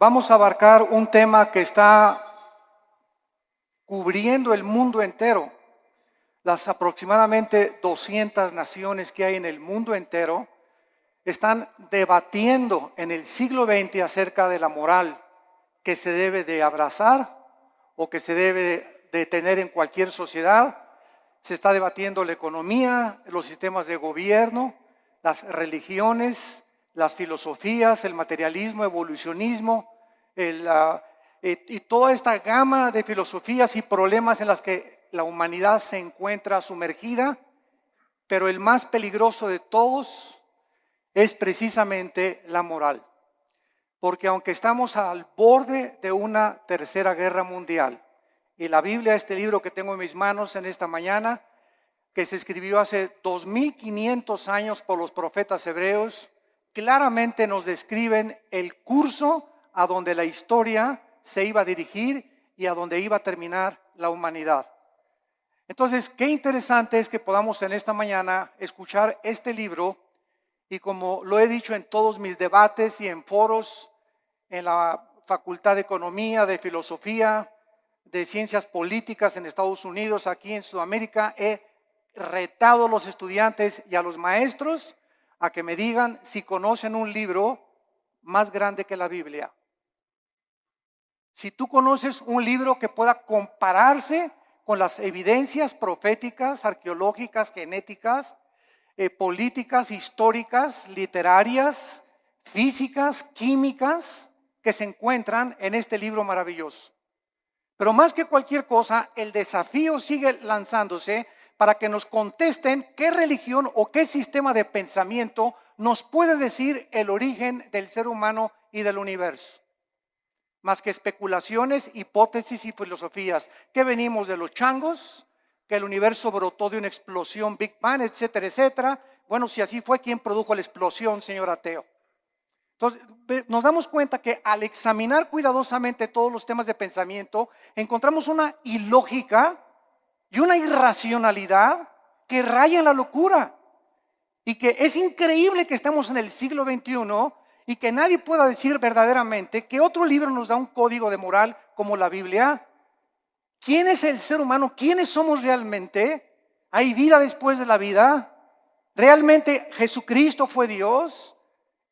vamos a abarcar un tema que está cubriendo el mundo entero. Las aproximadamente 200 naciones que hay en el mundo entero están debatiendo en el siglo XX acerca de la moral que se debe de abrazar o que se debe de tener en cualquier sociedad. Se está debatiendo la economía, los sistemas de gobierno, las religiones, las filosofías, el materialismo, evolucionismo, y toda esta gama de filosofías y problemas en las que la humanidad se encuentra sumergida, pero el más peligroso de todos es precisamente la moral. Porque aunque estamos al borde de una tercera guerra mundial, y la Biblia, este libro que tengo en mis manos en esta mañana, que se escribió hace 2500 años por los profetas hebreos, claramente nos describen el curso a donde la historia se iba a dirigir y a donde iba a terminar la humanidad. Entonces, qué interesante es que podamos en esta mañana escuchar este libro, y como lo he dicho en todos mis debates y en foros, en la Facultad de Economía, de Filosofía, de Ciencias Políticas en Estados Unidos, aquí en Sudamérica, he retado a los estudiantes y a los maestros a que me digan si conocen un libro más grande que la Biblia. Si tú conoces un libro que pueda compararse con las evidencias proféticas, arqueológicas, genéticas, políticas, históricas, literarias, físicas, químicas, que se encuentran en este libro maravilloso. Pero más que cualquier cosa, el desafío sigue lanzándose para que nos contesten qué religión o qué sistema de pensamiento nos puede decir el origen del ser humano y del universo. Más que especulaciones, hipótesis y filosofías, que venimos de los changos, que el universo brotó de una explosión, Big Bang, etcétera, etcétera. Bueno, si así fue, ¿quién produjo la explosión, señor ateo? Entonces, nos damos cuenta que al examinar cuidadosamente todos los temas de pensamiento, encontramos una ilógica y una irracionalidad que raya en la locura. Y que es increíble que estemos en el siglo XXI y que nadie pueda decir verdaderamente que otro libro nos da un código de moral como la Biblia. ¿Quién es el ser humano? ¿Quiénes somos realmente? ¿Hay vida después de la vida? ¿Realmente Jesucristo fue Dios?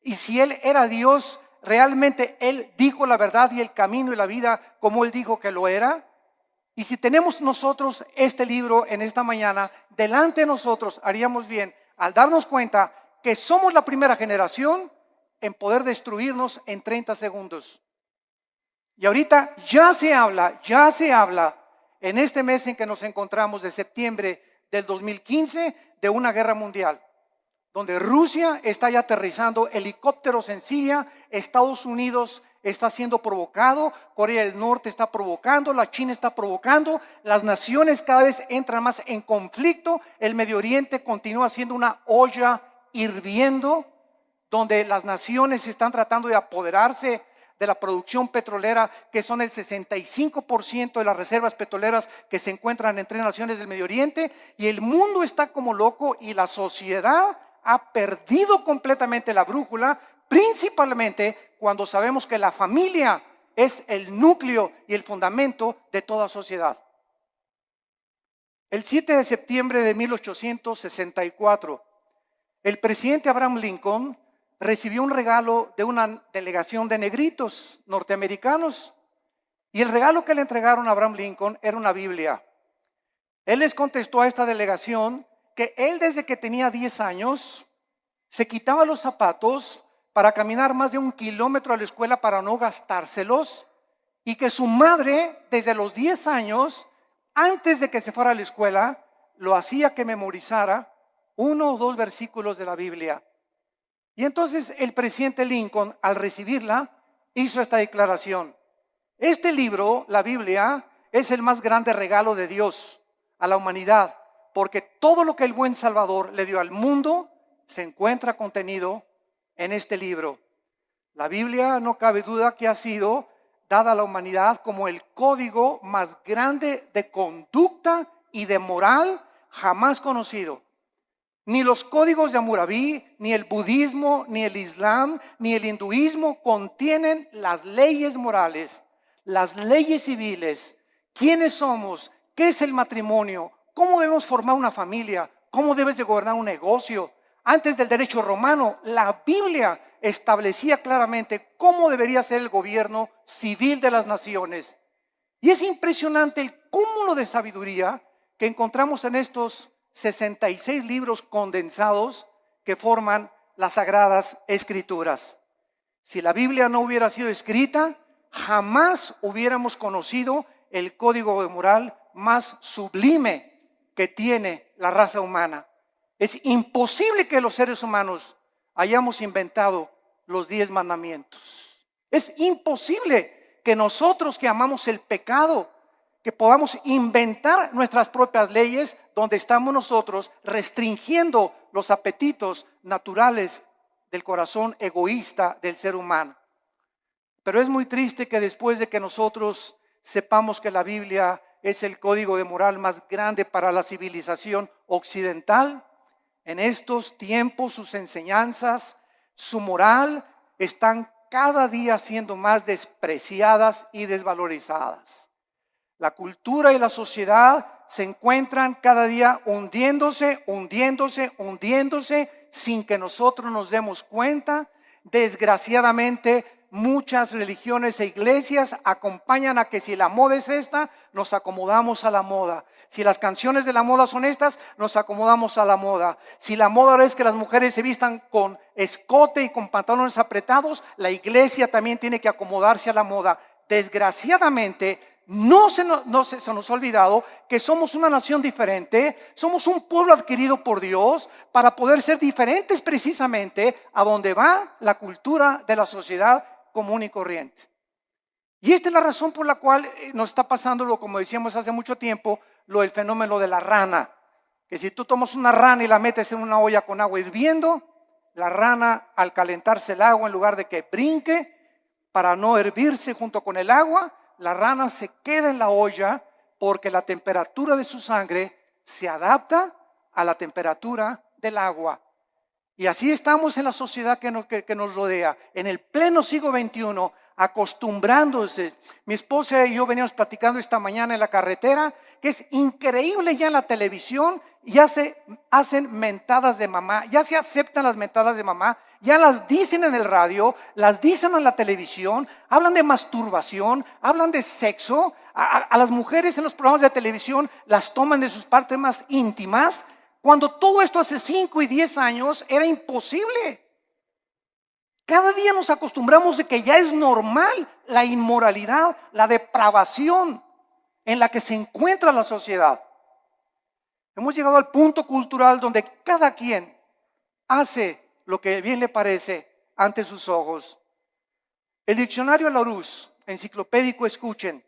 Y si Él era Dios, ¿realmente Él dijo la verdad y el camino y la vida como Él dijo que lo era? Y si tenemos nosotros este libro en esta mañana, delante de nosotros haríamos bien al darnos cuenta que somos la primera generación en poder destruirnos en 30 segundos. Y ahorita ya se habla en este mes en que nos encontramos de septiembre del 2015 de una guerra mundial, donde Rusia está ya aterrizando helicópteros en Siria, Estados Unidos está siendo provocado, Corea del Norte está provocando, la China está provocando, las naciones cada vez entran más en conflicto, el Medio Oriente continúa siendo una olla hirviendo, donde las naciones están tratando de apoderarse de la producción petrolera, que son el 65% de las reservas petroleras que se encuentran en 3 naciones del Medio Oriente, y el mundo está como loco y la sociedad ha perdido completamente la brújula, principalmente cuando sabemos que la familia es el núcleo y el fundamento de toda sociedad. El 7 de septiembre de 1864, el presidente Abraham Lincoln recibió un regalo de una delegación de negritos norteamericanos, y el regalo que le entregaron a Abraham Lincoln era una Biblia. Él les contestó a esta delegación que él desde que tenía 10 años se quitaba los zapatos para caminar más de 1 kilómetro a la escuela para no gastárselos, y que su madre desde los 10 años, antes de que se fuera a la escuela, lo hacía que memorizara 1 o 2 versículos de la Biblia. Y entonces el presidente Lincoln, al recibirla, hizo esta declaración: este libro, la Biblia, es el más grande regalo de Dios a la humanidad, porque todo lo que el buen Salvador le dio al mundo se encuentra contenido en este libro. La Biblia, no cabe duda que ha sido dada a la humanidad como el código más grande de conducta y de moral jamás conocido. Ni los códigos de Hammurabi, ni el budismo, ni el islam, ni el hinduismo contienen las leyes morales, las leyes civiles, quiénes somos, qué es el matrimonio, cómo debemos formar una familia, cómo debes de gobernar un negocio. Antes del derecho romano, la Biblia establecía claramente cómo debería ser el gobierno civil de las naciones. Y es impresionante el cúmulo de sabiduría que encontramos en estos 66 libros condensados que forman las Sagradas Escrituras. Si la Biblia no hubiera sido escrita, jamás hubiéramos conocido el código moral más sublime que tiene la raza humana. Es imposible que los seres humanos hayamos inventado los 10 mandamientos. Es imposible que nosotros que amamos el pecado, que podamos inventar nuestras propias leyes donde estamos nosotros restringiendo los apetitos naturales del corazón egoísta del ser humano. Pero es muy triste que después de que nosotros sepamos que la Biblia es el código de moral más grande para la civilización occidental, en estos tiempos sus enseñanzas, su moral están cada día siendo más despreciadas y desvalorizadas. La cultura y la sociedad se encuentran cada día hundiéndose sin que nosotros nos demos cuenta. Desgraciadamente, muchas religiones e iglesias acompañan a que si la moda es esta, nos acomodamos a la moda. Si las canciones de la moda son estas, nos acomodamos a la moda. Si la moda ahora es que las mujeres se vistan con escote y con pantalones apretados, la iglesia también tiene que acomodarse a la moda. Desgraciadamente, no se nos ha olvidado que somos una nación diferente, somos un pueblo adquirido por Dios para poder ser diferentes precisamente a donde va la cultura de la sociedad común y corriente. Y esta es la razón por la cual nos está pasando, como decíamos hace mucho tiempo, lo del fenómeno de la rana. Que si tú tomas una rana y la metes en una olla con agua hirviendo, la rana al calentarse el agua, en lugar de que brinque para no hervirse junto con el agua, la rana se queda en la olla porque la temperatura de su sangre se adapta a la temperatura del agua. Y así estamos en la sociedad que nos rodea, en el pleno siglo XXI, acostumbrándose. Mi esposa y yo veníamos platicando esta mañana en la carretera, que es increíble ya en la televisión, ya se hacen mentadas de mamá, ya se aceptan las mentadas de mamá, ya las dicen en el radio, las dicen en la televisión, hablan de masturbación, hablan de sexo, a las mujeres en los programas de televisión las toman de sus partes más íntimas, cuando todo esto hace 5 y 10 años era imposible. Cada día nos acostumbramos de que ya es normal la inmoralidad, la depravación en la que se encuentra la sociedad. Hemos llegado al punto cultural donde cada quien hace lo que bien le parece ante sus ojos. El diccionario Larousse, enciclopédico, escuchen.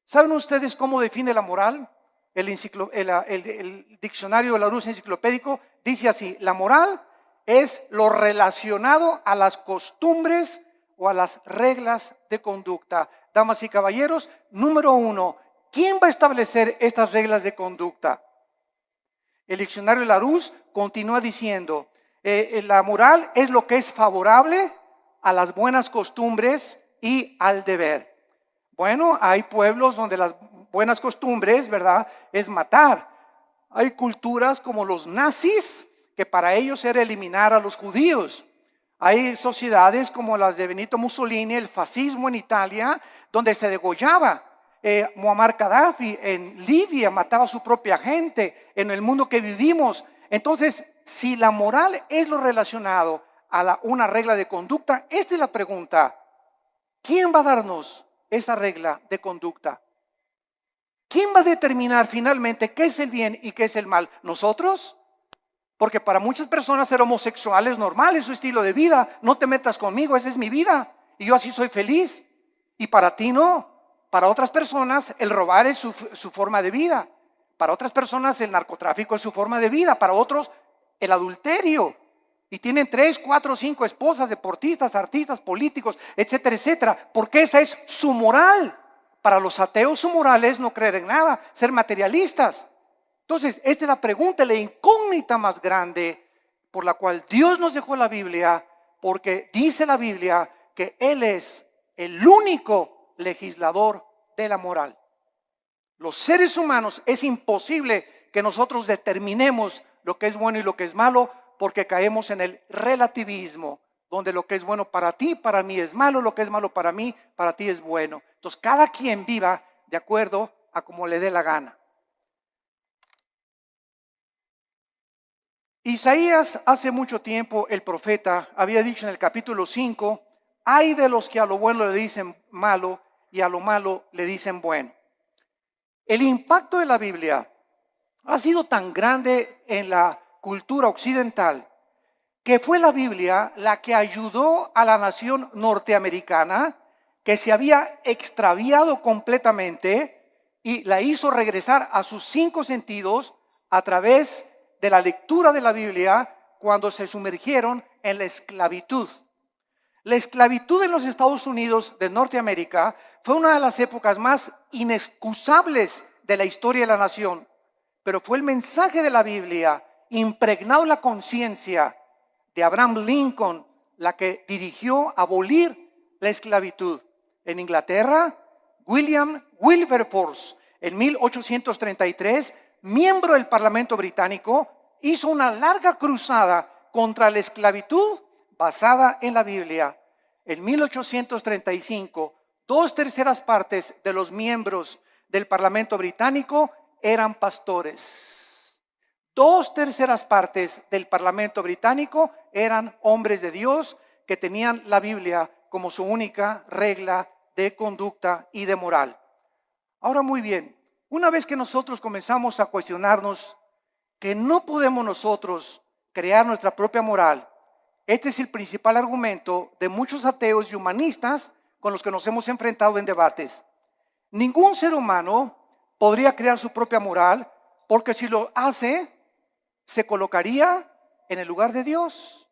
¿Saben ustedes cómo define la moral? El diccionario de Larousse enciclopédico dice así: la moral es lo relacionado a las costumbres o a las reglas de conducta. Damas y caballeros, número 1, ¿quién va a establecer estas reglas de conducta? El diccionario Larousse continúa diciendo, la moral es lo que es favorable a las buenas costumbres y al deber. Bueno, hay pueblos donde las buenas costumbres, ¿verdad?, es matar. Hay culturas como los nazis, que para ellos era eliminar a los judíos. Hay sociedades como las de Benito Mussolini, el fascismo en Italia, donde se degollaba. Muammar Gaddafi en Libia mataba a su propia gente. En el mundo que vivimos, entonces, si la moral es lo relacionado a una regla de conducta, esta es la pregunta: ¿quién va a darnos esa regla de conducta? ¿Quién va a determinar finalmente qué es el bien y qué es el mal? ¿Nosotros? Porque para muchas personas ser homosexual es normal, es su estilo de vida. No te metas conmigo, esa es mi vida y yo así soy feliz. Y para ti no. Para otras personas el robar es su forma de vida. Para otras personas el narcotráfico es su forma de vida. Para otros el adulterio. Y tienen 3, 4, 5 esposas, deportistas, artistas, políticos, etcétera, etcétera. Porque esa es su moral. Para los ateos su moral es no creer en nada, ser materialistas. Entonces, esta es la pregunta, la incógnita incógnita más grande por la cual Dios nos dejó la Biblia, porque dice la Biblia que Él es el único legislador de la moral. Los seres humanos es imposible que nosotros determinemos lo que es bueno y lo que es malo, porque caemos en el relativismo, donde lo que es bueno para ti, para mí es malo, lo que es malo para mí, para ti es bueno. Entonces cada quien viva de acuerdo a como le dé la gana. Isaías hace mucho tiempo, el profeta, había dicho en el capítulo 5, hay de los que a lo bueno le dicen malo y a lo malo le dicen bueno. El impacto de la Biblia ha sido tan grande en la cultura occidental que fue la Biblia la que ayudó a la nación norteamericana, que se había extraviado completamente, y la hizo regresar a sus 5 sentidos a través de la lectura de la Biblia cuando se sumergieron en la esclavitud. La esclavitud en los Estados Unidos de Norteamérica fue una de las épocas más inexcusables de la historia de la nación, pero fue el mensaje de la Biblia impregnado en la conciencia de Abraham Lincoln la que dirigió abolir la esclavitud. En Inglaterra, William Wilberforce, en 1833, miembro del Parlamento británico, hizo una larga cruzada contra la esclavitud basada en la Biblia. En 1835, 2/3 partes de los miembros del Parlamento británico eran pastores. 2/3 partes del Parlamento británico eran hombres de Dios que tenían la Biblia como su única regla de conducta y de moral. Ahora muy bien, una vez que nosotros comenzamos a cuestionarnos que no podemos nosotros crear nuestra propia moral, este es el principal argumento de muchos ateos y humanistas con los que nos hemos enfrentado en debates. Ningún ser humano podría crear su propia moral, porque si lo hace, se colocaría en el lugar de Dios.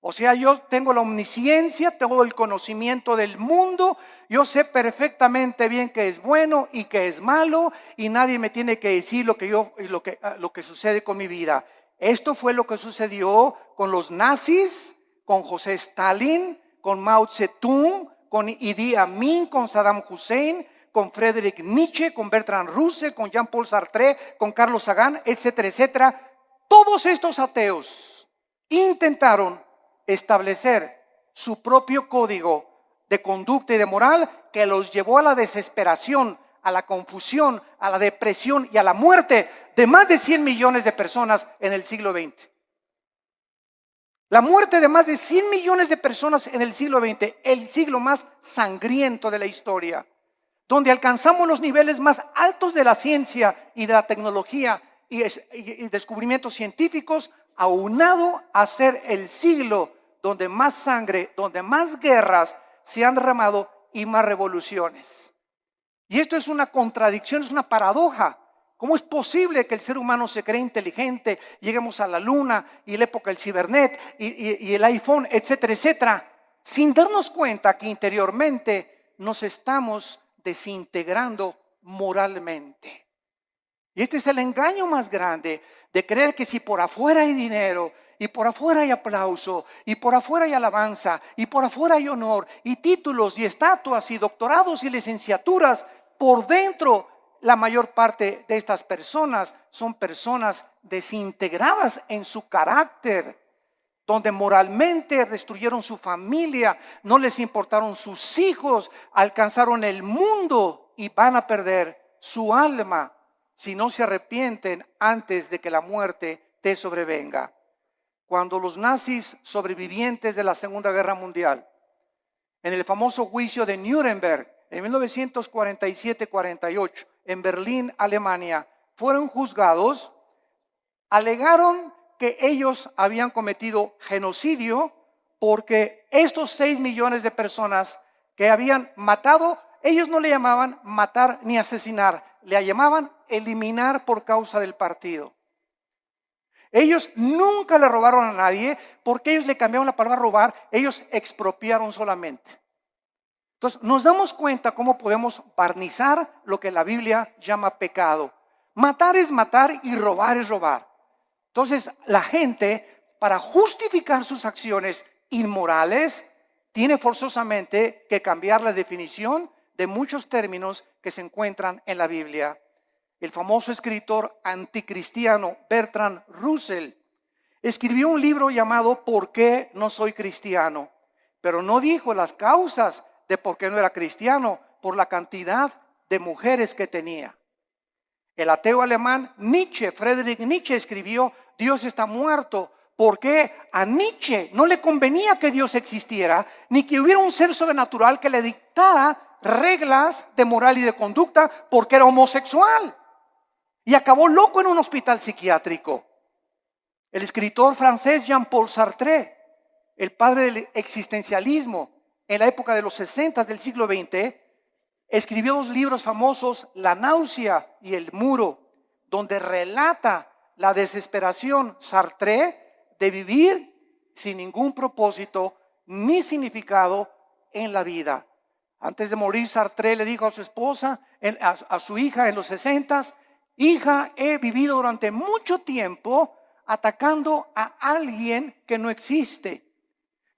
O sea, yo tengo la omnisciencia, tengo el conocimiento del mundo, yo sé perfectamente bien qué es bueno y qué es malo, y nadie me tiene que decir lo que sucede con mi vida. Esto fue lo que sucedió con los nazis, con José Stalin, con Mao Zedong, con Idi Amin, con Saddam Hussein, con Friedrich Nietzsche, con Bertrand Russell, con Jean-Paul Sartre, con Carlos Sagan, etcétera, etcétera. Todos estos ateos intentaron establecer su propio código de conducta y de moral que los llevó a la desesperación, a la confusión, a la depresión y a la muerte de más de 100 millones de personas en el siglo XX. La muerte de más de 100 millones de personas en el siglo XX, el siglo más sangriento de la historia, donde alcanzamos los niveles más altos de la ciencia y de la tecnología y descubrimientos científicos, aunado a ser el siglo donde más sangre, donde más guerras se han derramado y más revoluciones. Y esto es una contradicción, es una paradoja. ¿Cómo es posible que el ser humano se cree inteligente, lleguemos a la luna y la época del cibernet y el iPhone, etcétera, etcétera, sin darnos cuenta que interiormente nos estamos desintegrando moralmente? Y este es el engaño más grande, de creer que si por afuera hay dinero, y por afuera hay aplauso, y por afuera hay alabanza, y por afuera hay honor, y títulos, y estatuas, y doctorados, y licenciaturas, por dentro la mayor parte de estas personas son personas desintegradas en su carácter, donde moralmente destruyeron su familia, no les importaron sus hijos, alcanzaron el mundo y van a perder su alma si no se arrepienten antes de que la muerte te sobrevenga. Cuando los nazis sobrevivientes de la Segunda Guerra Mundial, en el famoso juicio de Nuremberg, en 1947-48, en Berlín, Alemania, fueron juzgados, alegaron que ellos habían cometido genocidio porque estos 6 millones de personas que habían matado, ellos no le llamaban matar ni asesinar, le llamaban eliminar por causa del partido. Ellos nunca le robaron a nadie porque ellos le cambiaron la palabra robar, ellos expropiaron solamente. Entonces nos damos cuenta cómo podemos barnizar lo que la Biblia llama pecado. Matar es matar y robar es robar. Entonces, la gente, para justificar sus acciones inmorales, tiene forzosamente que cambiar la definición de muchos términos que se encuentran en la Biblia. El famoso escritor anticristiano Bertrand Russell escribió un libro llamado ¿Por qué no soy cristiano? Pero no dijo las causas de por qué no era cristiano, por la cantidad de mujeres que tenía. El ateo alemán Nietzsche, Friedrich Nietzsche, escribió Dios está muerto, porque a Nietzsche no le convenía que Dios existiera, ni que hubiera un ser sobrenatural que le dictara reglas de moral y de conducta, porque era homosexual. Y acabó loco en un hospital psiquiátrico. El escritor francés Jean-Paul Sartre, el padre del existencialismo, en la época de los 60 del siglo XX, escribió 2 libros famosos, La náusea y El muro, donde relata la desesperación Sartre de vivir sin ningún propósito ni significado en la vida. Antes de morir, Sartre le dijo a su esposa, a su hija en los 60, hija, he vivido durante mucho tiempo atacando a alguien que no existe,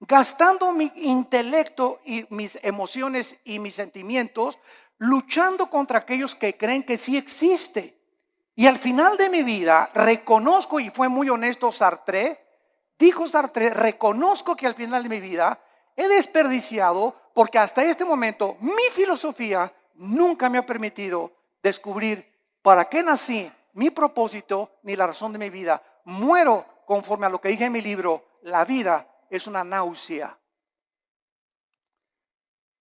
gastando mi intelecto y mis emociones y mis sentimientos, luchando contra aquellos que creen que sí existe. Y al final de mi vida reconozco, y fue muy honesto Sartre, dijo Sartre, reconozco que al final de mi vida he desperdiciado, porque hasta este momento mi filosofía nunca me ha permitido descubrir para qué nací, mi propósito ni la razón de mi vida. Muero conforme a lo que dije en mi libro, la vida es una náusea.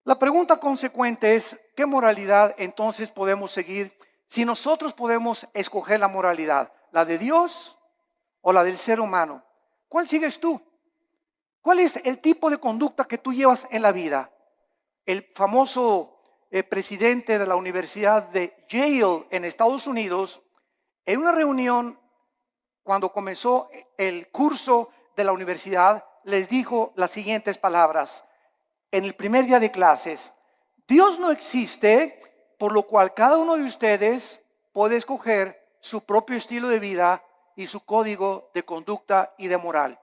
La pregunta consecuente es, ¿qué moralidad entonces podemos seguir si nosotros podemos escoger la moralidad? ¿La de Dios o la del ser humano? ¿Cuál sigues tú? ¿Cuál es el tipo de conducta que tú llevas en la vida? El famoso presidente de la Universidad de Yale en Estados Unidos, en una reunión cuando comenzó el curso de la universidad, les dijo las siguientes palabras. En el primer día de clases, Dios no existe, por lo cual cada uno de ustedes puede escoger su propio estilo de vida y su código de conducta y de moral.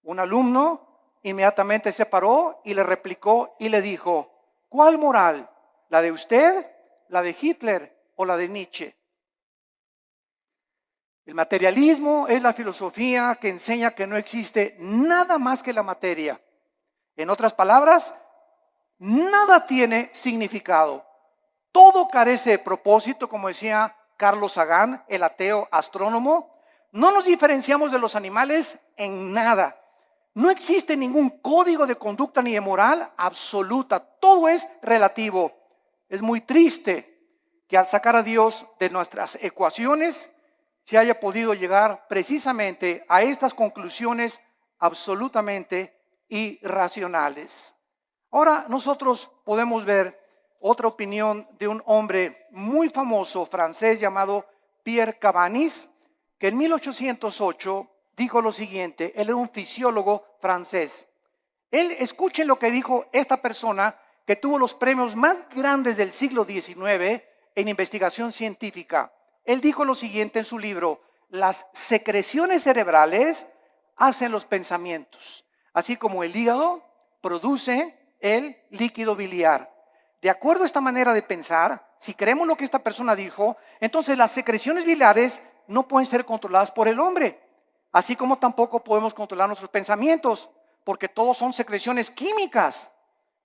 Un alumno inmediatamente se paró y le replicó y le dijo, ¿cuál moral? ¿La de usted, la de Hitler o la de Nietzsche? El materialismo es la filosofía que enseña que no existe nada más que la materia. En otras palabras, nada tiene significado. Todo carece de propósito, como decía Carlos Sagan, el ateo astrónomo. No nos diferenciamos de los animales en nada. No existe ningún código de conducta ni de moral absoluta. Todo es relativo. Es muy triste que al sacar a Dios de nuestras ecuaciones se haya podido llegar precisamente a estas conclusiones absolutamente irracionales. Ahora nosotros podemos ver otra opinión de un hombre muy famoso francés llamado Pierre Cabanis, que en 1808 dijo lo siguiente. Él era un fisiólogo francés. Escuchen lo que dijo esta persona que tuvo los premios más grandes del siglo XIX en investigación científica. Él dijo lo siguiente en su libro: las secreciones cerebrales hacen los pensamientos, así como el hígado produce el líquido biliar. De acuerdo a esta manera de pensar, si creemos lo que esta persona dijo, entonces las secreciones biliares no pueden ser controladas por el hombre, así como tampoco podemos controlar nuestros pensamientos, porque todos son secreciones químicas.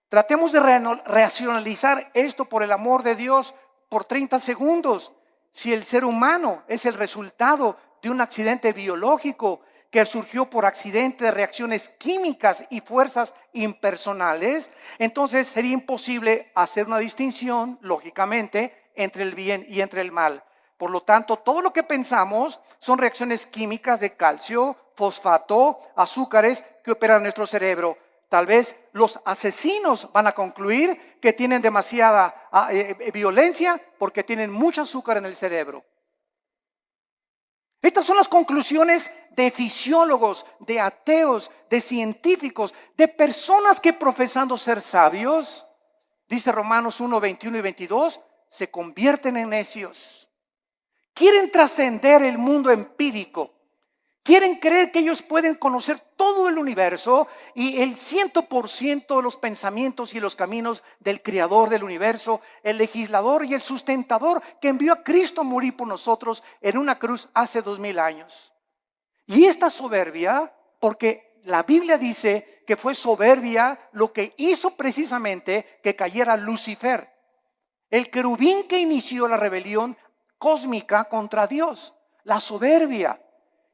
Tratemos de racionalizar esto, por el amor de Dios, por 30 segundos. Si el ser humano es el resultado de un accidente biológico que surgió por accidente de reacciones químicas y fuerzas impersonales, entonces sería imposible hacer una distinción, lógicamente, entre el bien y entre el mal. Por lo tanto, todo lo que pensamos son reacciones químicas de calcio, fosfato, azúcares que operan en nuestro cerebro. Tal vez los asesinos van a concluir que tienen demasiada violencia porque tienen mucho azúcar en el cerebro. Estas son las conclusiones de fisiólogos, de ateos, de científicos, de personas que profesando ser sabios, dice Romanos 1, 21 y 22, se convierten en necios. Quieren trascender el mundo empírico. Quieren creer que ellos pueden conocer todo el universo y el 100% de los pensamientos y los caminos del creador del universo, el legislador y el sustentador que envió a Cristo a morir por nosotros en una cruz hace 2000 años. Y esta soberbia, porque la Biblia dice que fue soberbia lo que hizo precisamente que cayera Lucifer, el querubín que inició la rebelión cósmica contra Dios, la soberbia.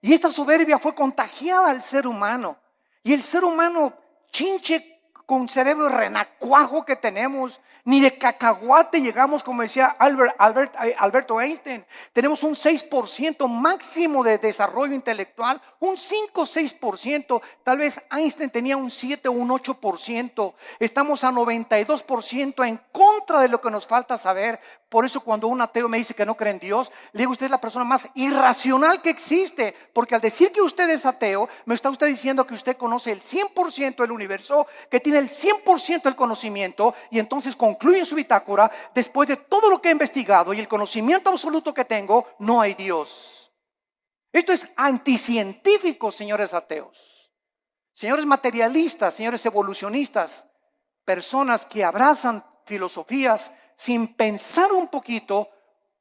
Y esta soberbia fue contagiada al ser humano. Y el ser humano, chinche con cerebro renacuajo que tenemos, ni de cacahuate llegamos, como decía Alberto Einstein. Tenemos un 6% máximo de desarrollo intelectual, un 5-6%. Tal vez Einstein tenía un 7 o un 8%. Estamos a 92% en contra de lo que nos falta saber. Por eso cuando un ateo me dice que no cree en Dios, le digo, usted es la persona más irracional que existe, porque al decir que usted es ateo, me está usted diciendo que usted conoce el 100% del universo, que tiene el 100% del conocimiento, y entonces concluye en su bitácora, después de todo lo que he investigado y el conocimiento absoluto que tengo, no hay Dios. Esto es anticientífico, señores ateos, señores materialistas, señores evolucionistas, personas que abrazan filosofías sin pensar un poquito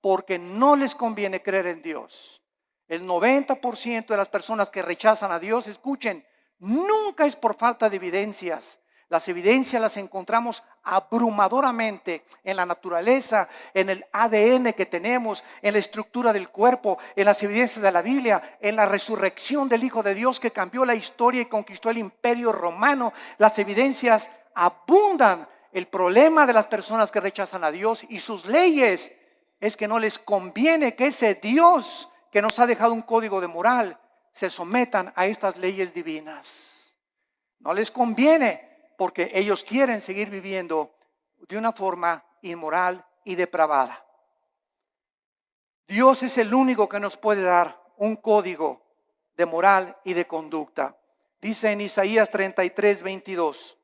porque no les conviene creer en Dios. El 90% de las personas que rechazan a Dios, escuchen, nunca es por falta de evidencias. Las evidencias las encontramos abrumadoramente en la naturaleza, en el ADN que tenemos, en la estructura del cuerpo, en las evidencias de la Biblia, en la resurrección del Hijo de Dios que cambió la historia y conquistó el imperio romano. Las evidencias abundan. El problema de las personas que rechazan a Dios y sus leyes es que no les conviene que ese Dios que nos ha dejado un código de moral se sometan a estas leyes divinas. No les conviene porque ellos quieren seguir viviendo de una forma inmoral y depravada. Dios es el único que nos puede dar un código de moral y de conducta. Dice en Isaías 33:22.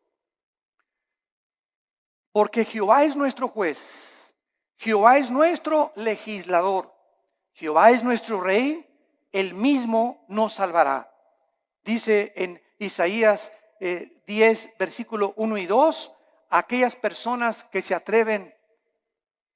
Porque Jehová es nuestro juez, Jehová es nuestro legislador, Jehová es nuestro rey, él mismo nos salvará. Dice en Isaías 10, versículo 1 y 2, aquellas personas que se atreven,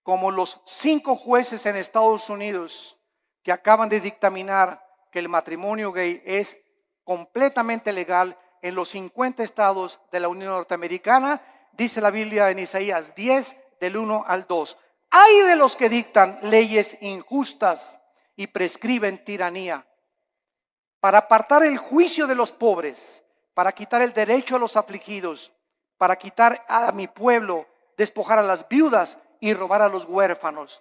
como los 5 jueces en Estados Unidos que acaban de dictaminar que el matrimonio gay es completamente legal en los 50 estados de la Unión Norteamericana. Dice la Biblia en Isaías 10, del 1 al 2. Ay de los que dictan leyes injustas y prescriben tiranía, para apartar el juicio de los pobres, para quitar el derecho a los afligidos, para quitar a mi pueblo, despojar a las viudas y robar a los huérfanos.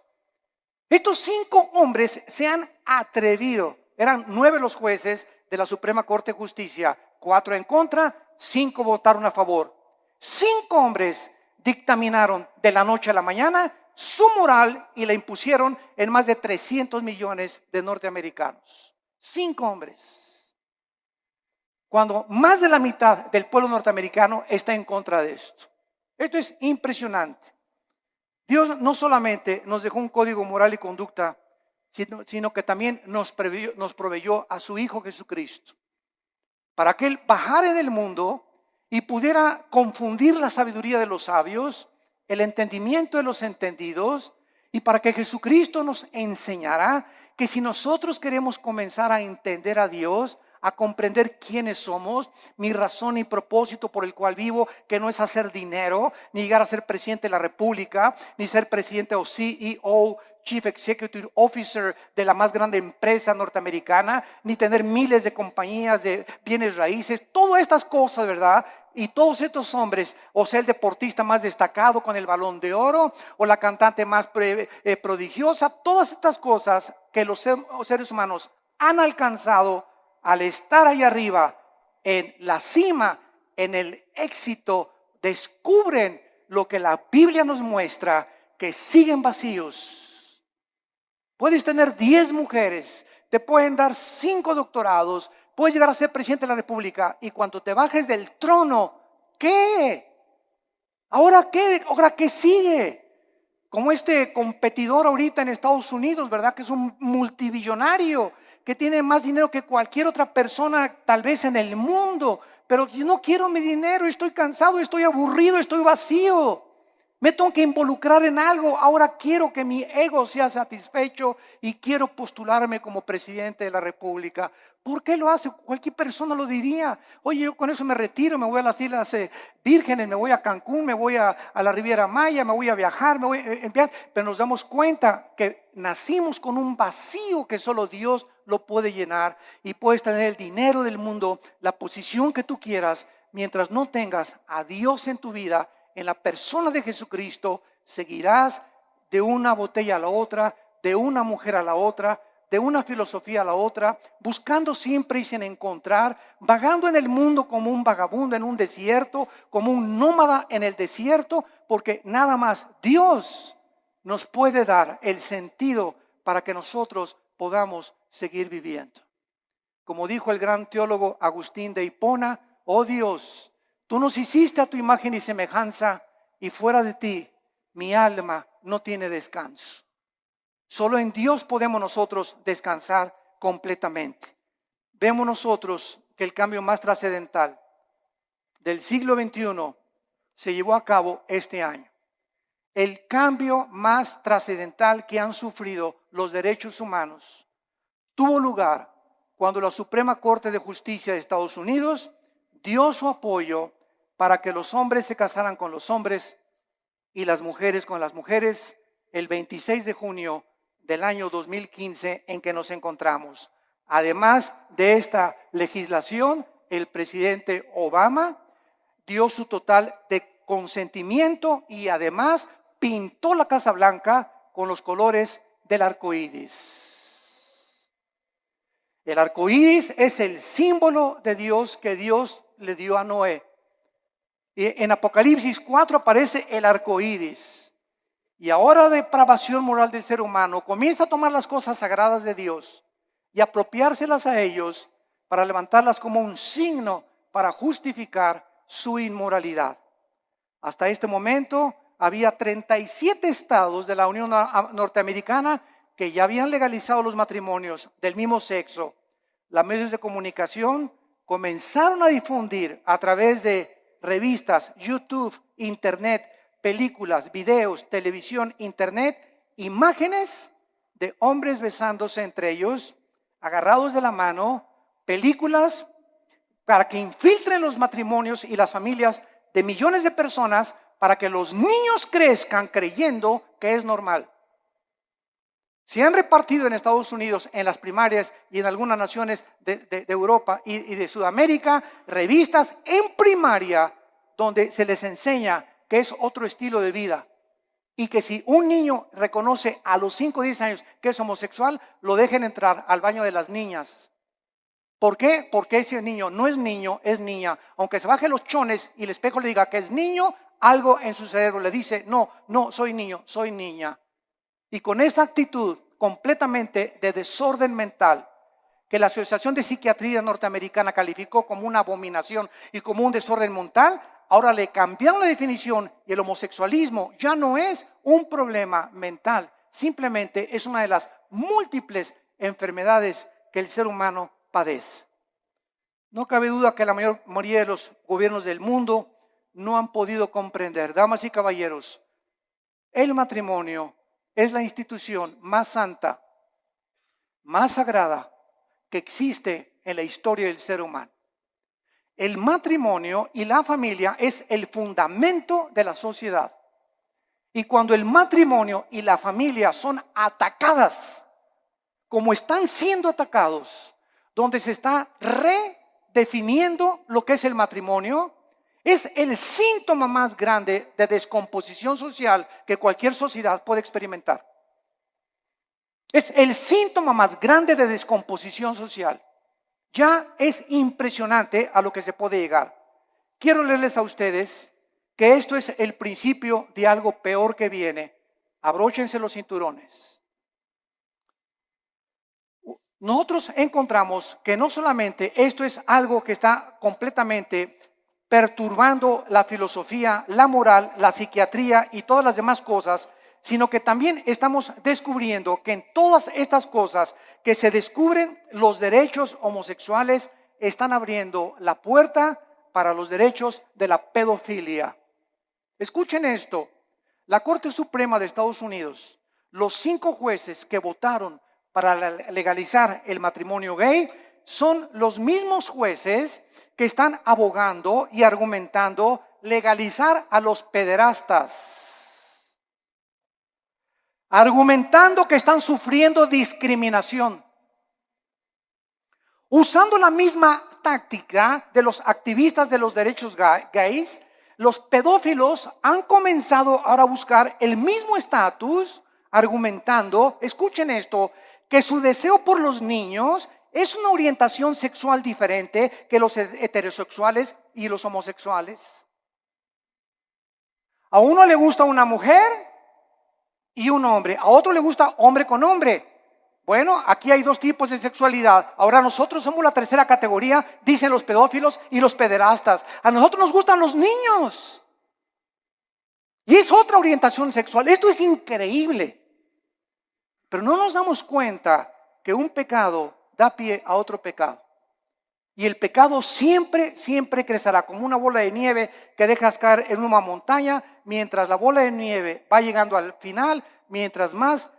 Estos 5 hombres se han atrevido. Eran 9 los jueces de la Suprema Corte de Justicia, 4 en contra, 5 votaron a favor. 5 hombres dictaminaron de la noche a la mañana su moral y la impusieron en más de 300 millones de norteamericanos. 5 hombres. Cuando más de la mitad del pueblo norteamericano está en contra de esto. Esto es impresionante. Dios no solamente nos dejó un código moral y conducta, sino que también nos proveyó a su Hijo Jesucristo, para que Él bajara en el mundo y pudiera confundir la sabiduría de los sabios, el entendimiento de los entendidos, y para que Jesucristo nos enseñara que si nosotros queremos comenzar a entender a Dios, a comprender quiénes somos, mi razón y propósito por el cual vivo, que no es hacer dinero, ni llegar a ser presidente de la República, ni ser presidente o CEO, Chief Executive Officer de la más grande empresa norteamericana, ni tener miles de compañías de bienes raíces, todas estas cosas, ¿verdad? Y todos estos hombres, o sea, el deportista más destacado con el Balón de Oro, o la cantante más prodigiosa, todas estas cosas que los seres humanos han alcanzado al estar ahí arriba, en la cima, en el éxito, descubren lo que la Biblia nos muestra, que siguen vacíos. Puedes tener 10 mujeres, te pueden dar 5 doctorados, puedes llegar a ser presidente de la República, y cuando te bajes del trono, ¿qué? ¿Ahora qué? ¿Ahora qué sigue? Como este competidor ahorita en Estados Unidos, ¿verdad? Que es un multibillonario, que tiene más dinero que cualquier otra persona tal vez en el mundo, pero yo no quiero mi dinero, estoy cansado, estoy aburrido, estoy vacío. Me tengo que involucrar en algo. Ahora quiero que mi ego sea satisfecho y quiero postularme como presidente de la República. ¿Por qué lo hace? Cualquier persona lo diría. Oye, yo con eso me retiro, me voy a las Islas Vírgenes, me voy a Cancún, me voy a la Riviera Maya, me voy a viajar, me voy a enviar. Pero nos damos cuenta que nacimos con un vacío que solo Dios lo puede llenar. Y puedes tener el dinero del mundo, la posición que tú quieras, mientras no tengas a Dios en tu vida. En la persona de Jesucristo seguirás de una botella a la otra, de una mujer a la otra, de una filosofía a la otra, buscando siempre y sin encontrar, vagando en el mundo como un vagabundo en un desierto, como un nómada en el desierto, porque nada más Dios nos puede dar el sentido para que nosotros podamos seguir viviendo. Como dijo el gran teólogo Agustín de Hipona, oh Dios, tú nos hiciste a tu imagen y semejanza, y fuera de ti mi alma no tiene descanso. Solo en Dios podemos nosotros descansar completamente. Vemos nosotros que el cambio más trascendental del siglo XXI se llevó a cabo este año. El cambio más trascendental que han sufrido los derechos humanos tuvo lugar cuando la Suprema Corte de Justicia de Estados Unidos dio su apoyo para que los hombres se casaran con los hombres y las mujeres con las mujeres el 26 de junio del año 2015 en que nos encontramos. Además de esta legislación, el presidente Obama dio su total de consentimiento y además pintó la Casa Blanca con los colores del arco iris. El arco iris es el símbolo de Dios que Dios le dio a Noé. Y en Apocalipsis 4 aparece el arco iris. Y ahora la depravación moral del ser humano comienza a tomar las cosas sagradas de Dios y apropiárselas a ellos para levantarlas como un signo para justificar su inmoralidad. Hasta este momento había 37 estados de la Unión Norteamericana que ya habían legalizado los matrimonios del mismo sexo. Los medios de comunicación comenzaron a difundir a través de revistas, YouTube, internet, películas, videos, televisión, internet, imágenes de hombres besándose entre ellos, agarrados de la mano, películas para que infiltren los matrimonios y las familias de millones de personas para que los niños crezcan creyendo que es normal. Se han repartido en Estados Unidos, en las primarias y en algunas naciones de Europa y de Sudamérica, revistas en primaria donde se les enseña que es otro estilo de vida y que si un niño reconoce a los 5 o 10 años que es homosexual, lo dejen entrar al baño de las niñas. ¿Por qué? Porque ese niño no es niño, es niña. Aunque se baje los chones y el espejo le diga que es niño, algo en su cerebro le dice, no, no, soy niño, soy niña. Y con esa actitud completamente de desorden mental, que la Asociación de Psiquiatría Norteamericana calificó como una abominación y como un desorden mental, ahora le cambiaron la definición y el homosexualismo ya no es un problema mental, simplemente es una de las múltiples enfermedades que el ser humano padece. No cabe duda que la mayoría de los gobiernos del mundo no han podido comprender, damas y caballeros, el matrimonio es la institución más santa, más sagrada que existe en la historia del ser humano. El matrimonio y la familia es el fundamento de la sociedad. Y cuando el matrimonio y la familia son atacadas, como están siendo atacados, donde se está redefiniendo lo que es el matrimonio, es el síntoma más grande de descomposición social que cualquier sociedad puede experimentar. Es el síntoma más grande de descomposición social. Ya es impresionante a lo que se puede llegar. Quiero leerles a ustedes que esto es el principio de algo peor que viene. Abróchense los cinturones. Nosotros encontramos que no solamente esto es algo que está completamente perturbando la filosofía, la moral, la psiquiatría y todas las demás cosas, sino que también estamos descubriendo que en todas estas cosas que se descubren, los derechos homosexuales están abriendo la puerta para los derechos de la pedofilia. Escuchen esto, la Corte Suprema de Estados Unidos, los 5 jueces que votaron para legalizar el matrimonio gay, son los mismos jueces que están abogando y argumentando legalizar a los pederastas, argumentando que están sufriendo discriminación, usando la misma táctica de los activistas de los derechos gays. Los pedófilos han comenzado ahora a buscar el mismo estatus, argumentando, escuchen esto, que su deseo por los niños es una orientación sexual diferente que los heterosexuales y los homosexuales. A uno le gusta una mujer y un hombre, a otro le gusta hombre con hombre. Bueno, aquí hay 2 tipos de sexualidad. Ahora nosotros somos la tercera categoría, dicen los pedófilos y los pederastas. A nosotros nos gustan los niños. Y es otra orientación sexual. Esto es increíble. Pero no nos damos cuenta que un pecado da pie a otro pecado. Y el pecado siempre, siempre crecerá como una bola de nieve que dejas caer en una montaña, mientras la bola de nieve va llegando al final, mientras más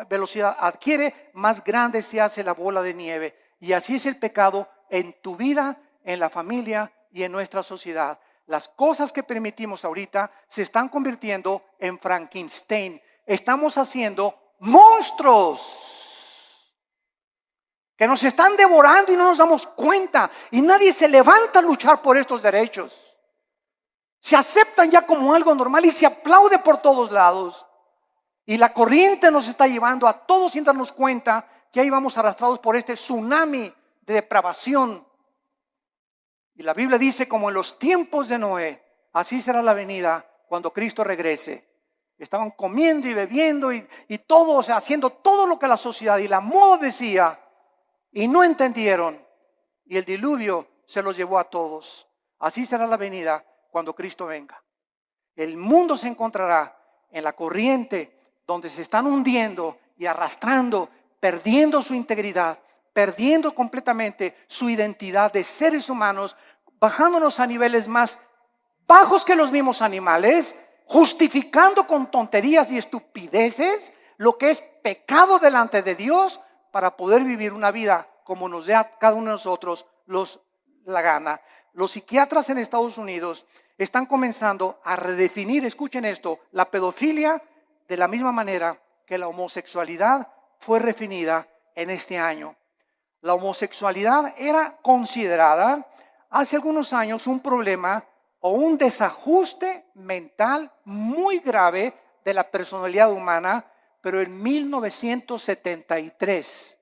velocidad adquiere, más grande se hace la bola de nieve. Y así es el pecado en tu vida, en la familia y en nuestra sociedad. Las cosas que permitimos ahorita se están convirtiendo en Frankenstein. Estamos haciendo monstruos que nos están devorando y no nos damos cuenta. Y nadie se levanta a luchar por estos derechos. Se aceptan ya como algo normal y se aplaude por todos lados. Y la corriente nos está llevando a todos sin darnos cuenta que ahí vamos arrastrados por este tsunami de depravación. Y la Biblia dice, como en los tiempos de Noé, así será la venida cuando Cristo regrese. Estaban comiendo y bebiendo y todo, o sea, haciendo todo lo que la sociedad y la moda decía, y no entendieron. Y el diluvio se los llevó a todos. Así será la venida cuando Cristo venga. El mundo se encontrará en la corriente donde se están hundiendo y arrastrando, perdiendo su integridad, perdiendo completamente su identidad de seres humanos, bajándonos a niveles más bajos que los mismos animales, justificando con tonterías y estupideces lo que es pecado delante de Dios para poder vivir una vida como nos dé a cada uno de nosotros la gana. Los psiquiatras en Estados Unidos están comenzando a redefinir, escuchen esto, la pedofilia de la misma manera que la homosexualidad fue redefinida en este año. La homosexualidad era considerada hace algunos años un problema o un desajuste mental muy grave de la personalidad humana, pero en 1973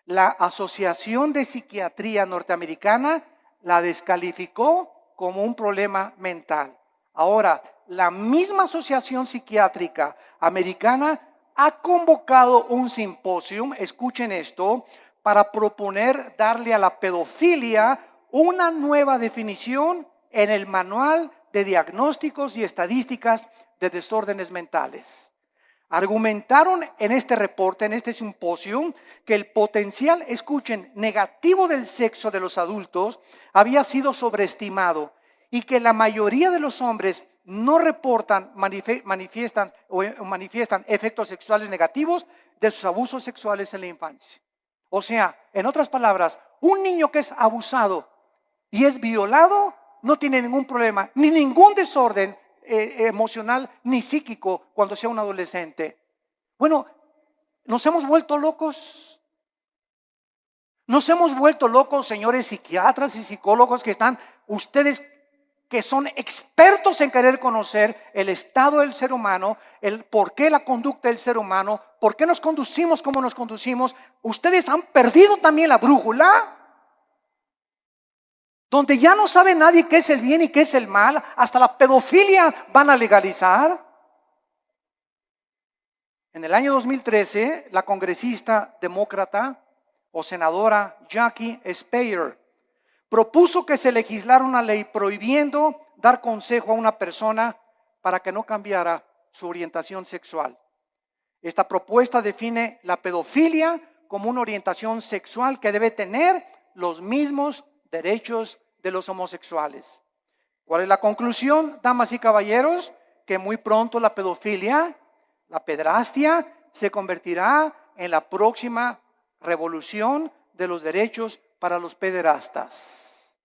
la Asociación de Psiquiatría Norteamericana la descalificó como un problema mental. Ahora, la misma Asociación Psiquiátrica Americana ha convocado un simposio, escuchen esto, para proponer darle a la pedofilia una nueva definición en el Manual de Diagnósticos y Estadísticas de Desórdenes Mentales. Argumentaron en este reporte, en este simposio, que el potencial, escuchen, negativo del sexo de los adultos había sido sobreestimado y que la mayoría de los hombres no reportan, manifiestan efectos sexuales negativos de sus abusos sexuales en la infancia. O sea, en otras palabras, un niño que es abusado y es violado no tiene ningún problema, ni ningún desorden emocional ni psíquico cuando sea un adolescente. Bueno, nos hemos vuelto locos. Nos hemos vuelto locos, señores psiquiatras y psicólogos que están, ustedes que son expertos en querer conocer el estado del ser humano, el por qué la conducta del ser humano, por qué nos conducimos como nos conducimos. Ustedes han perdido también la brújula, donde ya no sabe nadie qué es el bien y qué es el mal, hasta la pedofilia van a legalizar. En el año 2013, la congresista demócrata o senadora Jackie Speier propuso que se legislara una ley prohibiendo dar consejo a una persona para que no cambiara su orientación sexual. Esta propuesta define la pedofilia como una orientación sexual que debe tener los mismos derechos de los homosexuales. ¿Cuál es la conclusión, damas y caballeros? Que muy pronto la pedofilia, la pederastia, se convertirá en la próxima revolución de los derechos para los pederastas.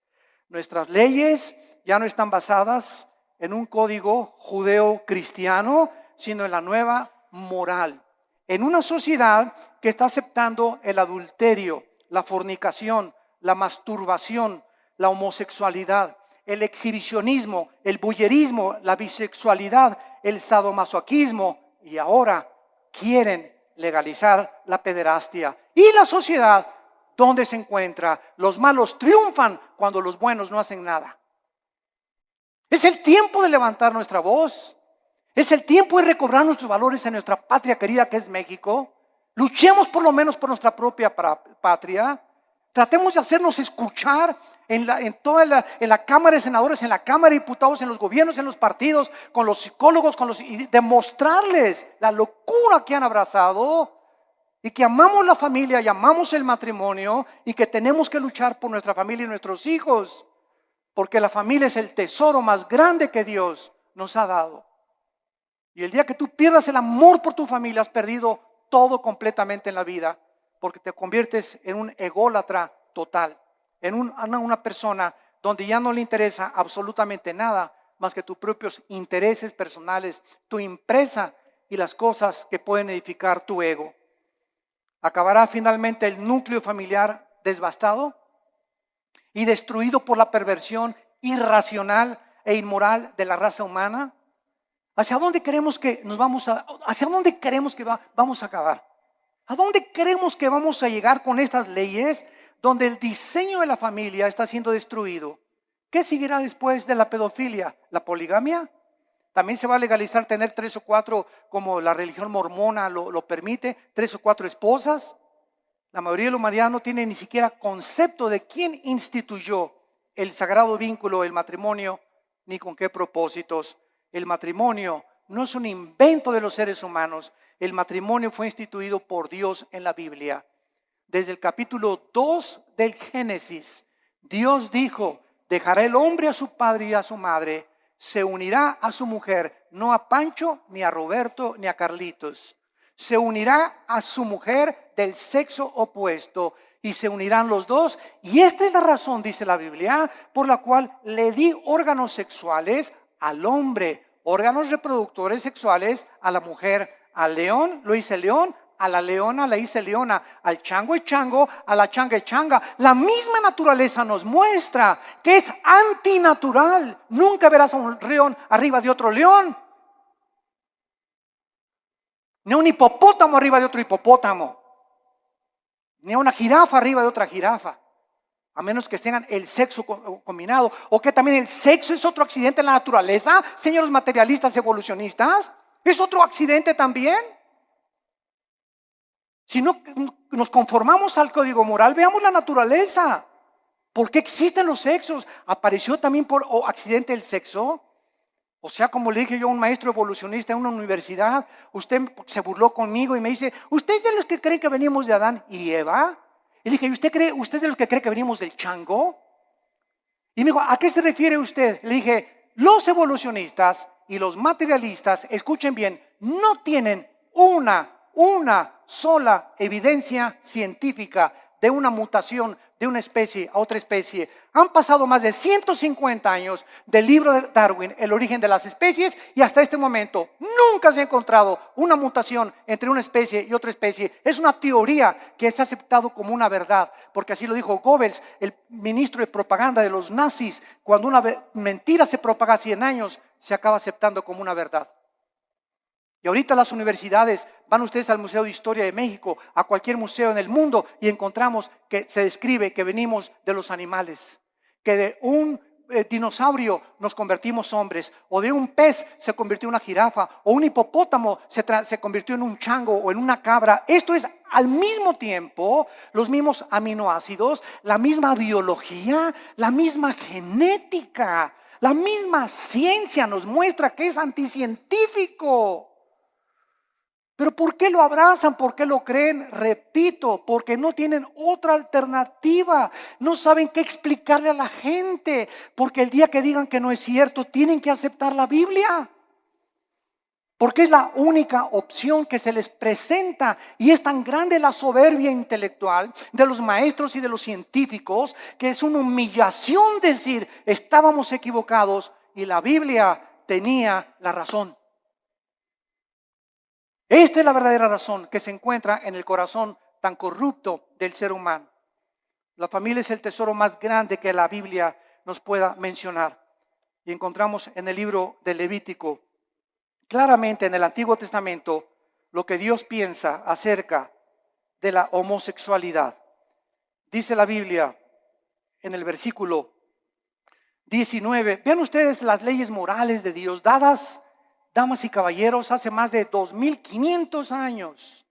Nuestras leyes ya no están basadas en un código judeo-cristiano, sino en la nueva moral. En una sociedad que está aceptando el adulterio, la fornicación, la masturbación, la homosexualidad, el exhibicionismo, el voyerismo, la bisexualidad, el sadomasoquismo, y ahora quieren legalizar la pederastia. Y la sociedad, ¿dónde se encuentra? Los malos triunfan cuando los buenos no hacen nada. Es el tiempo de levantar nuestra voz. Es el tiempo de recobrar nuestros valores en nuestra patria querida que es México. Luchemos por lo menos por nuestra propia patria. Tratemos de hacernos escuchar en la Cámara de Senadores, en la Cámara de Diputados, en los gobiernos, en los partidos, con los psicólogos, y demostrarles la locura que han abrazado y que amamos la familia y amamos el matrimonio y que tenemos que luchar por nuestra familia y nuestros hijos, porque la familia es el tesoro más grande que Dios nos ha dado. Y el día que tú pierdas el amor por tu familia, has perdido todo completamente en la vida, porque te conviertes en un ególatra total, en una persona donde ya no le interesa absolutamente nada más que tus propios intereses personales, tu empresa y las cosas que pueden edificar tu ego. ¿Acabará finalmente el núcleo familiar devastado y destruido por la perversión irracional e inmoral de la raza humana? ¿Hacia dónde queremos que vamos a acabar? ¿A dónde creemos que vamos a llegar con estas leyes donde el diseño de la familia está siendo destruido? ¿Qué seguirá después de la pedofilia? ¿La poligamia? ¿También se va a legalizar tener 3 o 4, como la religión mormona lo permite, 3 o 4 esposas? La mayoría de la humanidad no tiene ni siquiera concepto de quién instituyó el sagrado vínculo, el matrimonio, ni con qué propósitos. El matrimonio no es un invento de los seres humanos. El matrimonio fue instituido por Dios en la Biblia. Desde el capítulo 2 del Génesis, Dios dijo: dejará el hombre a su padre y a su madre, se unirá a su mujer, no a Pancho, ni a Roberto, ni a Carlitos. Se unirá a su mujer del sexo opuesto y se unirán los dos. Y esta es la razón, dice la Biblia, por la cual le di órganos sexuales al hombre, órganos reproductores sexuales a la mujer. Al león lo hice león, a la leona la hice leona, al chango es chango, a la changa es changa. La misma naturaleza nos muestra que es antinatural. Nunca verás a un león arriba de otro león, ni a un hipopótamo arriba de otro hipopótamo, ni a una jirafa arriba de otra jirafa, a menos que tengan el sexo combinado. O que también el sexo es otro accidente en la naturaleza, señores materialistas evolucionistas. ¿Es otro accidente también? Si no nos conformamos al código moral, veamos la naturaleza. ¿Por qué existen los sexos? ¿Apareció también por accidente el sexo? O sea, como le dije yo a un maestro evolucionista en una universidad, usted se burló conmigo y me dice: ¿usted es de los que cree que venimos de Adán y Eva? Y le dije: ¿usted es de los que cree que venimos del chango? Y me dijo: ¿a qué se refiere usted? Le dije: los evolucionistas y los materialistas, escuchen bien, no tienen una sola evidencia científica de una mutación de una especie a otra especie. Han pasado más de 150 años del libro de Darwin, El origen de las especies, y hasta este momento nunca se ha encontrado una mutación entre una especie y otra especie. Es una teoría que es aceptado como una verdad, porque así lo dijo Goebbels, el ministro de propaganda de los nazis. Cuando una mentira se propaga 100 años, se acaba aceptando como una verdad. Y ahorita las universidades, van ustedes al Museo de Historia de México, a cualquier museo en el mundo, y encontramos que se describe que venimos de los animales, que de un dinosaurio nos convertimos hombres, o de un pez se convirtió en una jirafa, o un hipopótamo se convirtió en un chango o en una cabra. Esto es al mismo tiempo los mismos aminoácidos, la misma biología, la misma genética. La misma ciencia nos muestra que es anticientífico. Pero ¿por qué lo abrazan? ¿Por qué lo creen? Repito, porque no tienen otra alternativa. No saben qué explicarle a la gente. Porque el día que digan que no es cierto, tienen que aceptar la Biblia. Porque es la única opción que se les presenta. Y es tan grande la soberbia intelectual de los maestros y de los científicos que es una humillación decir, estábamos equivocados y la Biblia tenía la razón. Esta es la verdadera razón que se encuentra en el corazón tan corrupto del ser humano. La familia es el tesoro más grande que la Biblia nos pueda mencionar. Y encontramos en el libro de Levítico, claramente en el Antiguo Testamento, lo que Dios piensa acerca de la homosexualidad. Dice la Biblia en el versículo 19, vean ustedes las leyes morales de Dios dadas, damas y caballeros, hace más de 2500 años.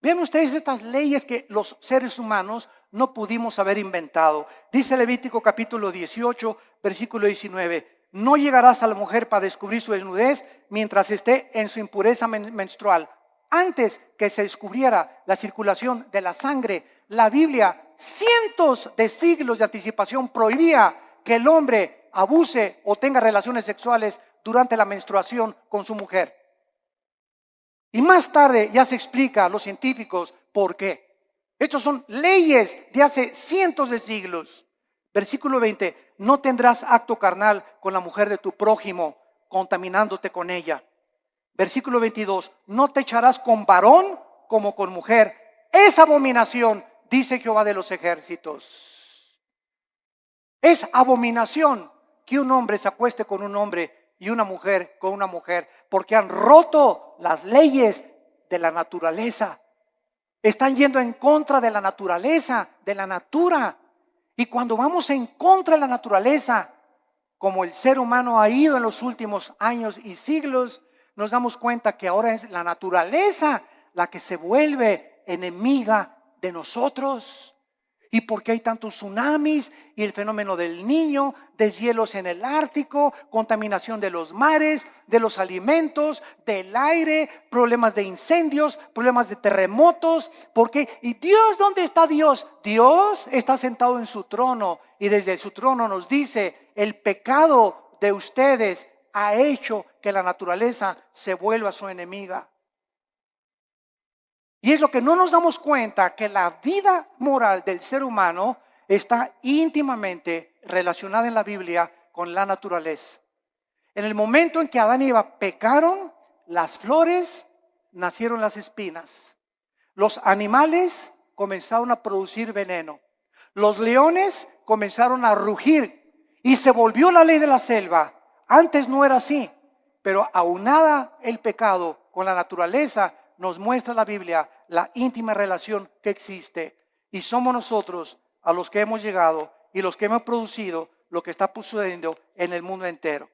Vean ustedes estas leyes que los seres humanos no pudimos haber inventado. Dice Levítico capítulo 18, versículo 19. No llegarás a la mujer para descubrir su desnudez mientras esté en su impureza menstrual. Antes que se descubriera la circulación de la sangre, la Biblia, cientos de siglos de anticipación, prohibía que el hombre abuse o tenga relaciones sexuales durante la menstruación con su mujer. Y más tarde ya se explica a los científicos por qué. Estas son leyes de hace cientos de siglos. Versículo 20, no tendrás acto carnal con la mujer de tu prójimo, contaminándote con ella. Versículo 22, no te echarás con varón como con mujer. Es abominación, dice Jehová de los ejércitos. Es abominación que un hombre se acueste con un hombre y una mujer con una mujer, porque han roto las leyes de la naturaleza. Están yendo en contra de la naturaleza, de la natura. Y cuando vamos en contra de la naturaleza, como el ser humano ha ido en los últimos años y siglos, nos damos cuenta que ahora es la naturaleza la que se vuelve enemiga de nosotros. ¿Y por qué hay tantos tsunamis y el fenómeno del niño, deshielos en el Ártico, contaminación de los mares, de los alimentos, del aire, problemas de incendios, problemas de terremotos? ¿Por qué? ¿Y Dios dónde está Dios? Dios está sentado en su trono y desde su trono nos dice, el pecado de ustedes ha hecho que la naturaleza se vuelva su enemiga. Y es lo que no nos damos cuenta, que la vida moral del ser humano está íntimamente relacionada en la Biblia con la naturaleza. En el momento en que Adán y Eva pecaron, las flores nacieron las espinas. Los animales comenzaron a producir veneno. Los leones comenzaron a rugir y se volvió la ley de la selva. Antes no era así, pero aunada el pecado con la naturaleza, nos muestra la Biblia la íntima relación que existe, y somos nosotros a los que hemos llegado y los que hemos producido lo que está sucediendo en el mundo entero.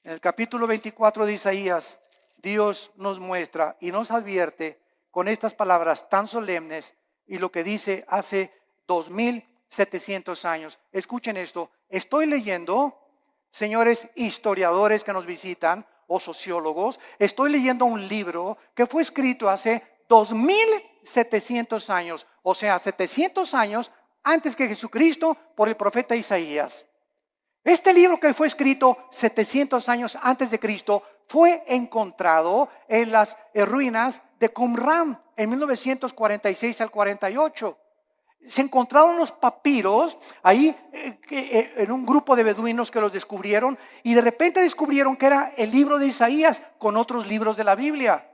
En el capítulo 24 de Isaías, Dios nos muestra y nos advierte con estas palabras tan solemnes y lo que dice hace 2700 años. Escuchen esto, estoy leyendo, señores historiadores que nos visitan, o sociólogos, estoy leyendo un libro que fue escrito hace 2700 años, o sea, 700 años antes que Jesucristo, por el profeta Isaías. Este libro que fue escrito 700 años antes de Cristo fue encontrado en las ruinas de Qumran en 1946 al 48. Se encontraron los papiros ahí en un grupo de beduinos que los descubrieron y de repente descubrieron que era el libro de Isaías con otros libros de la Biblia.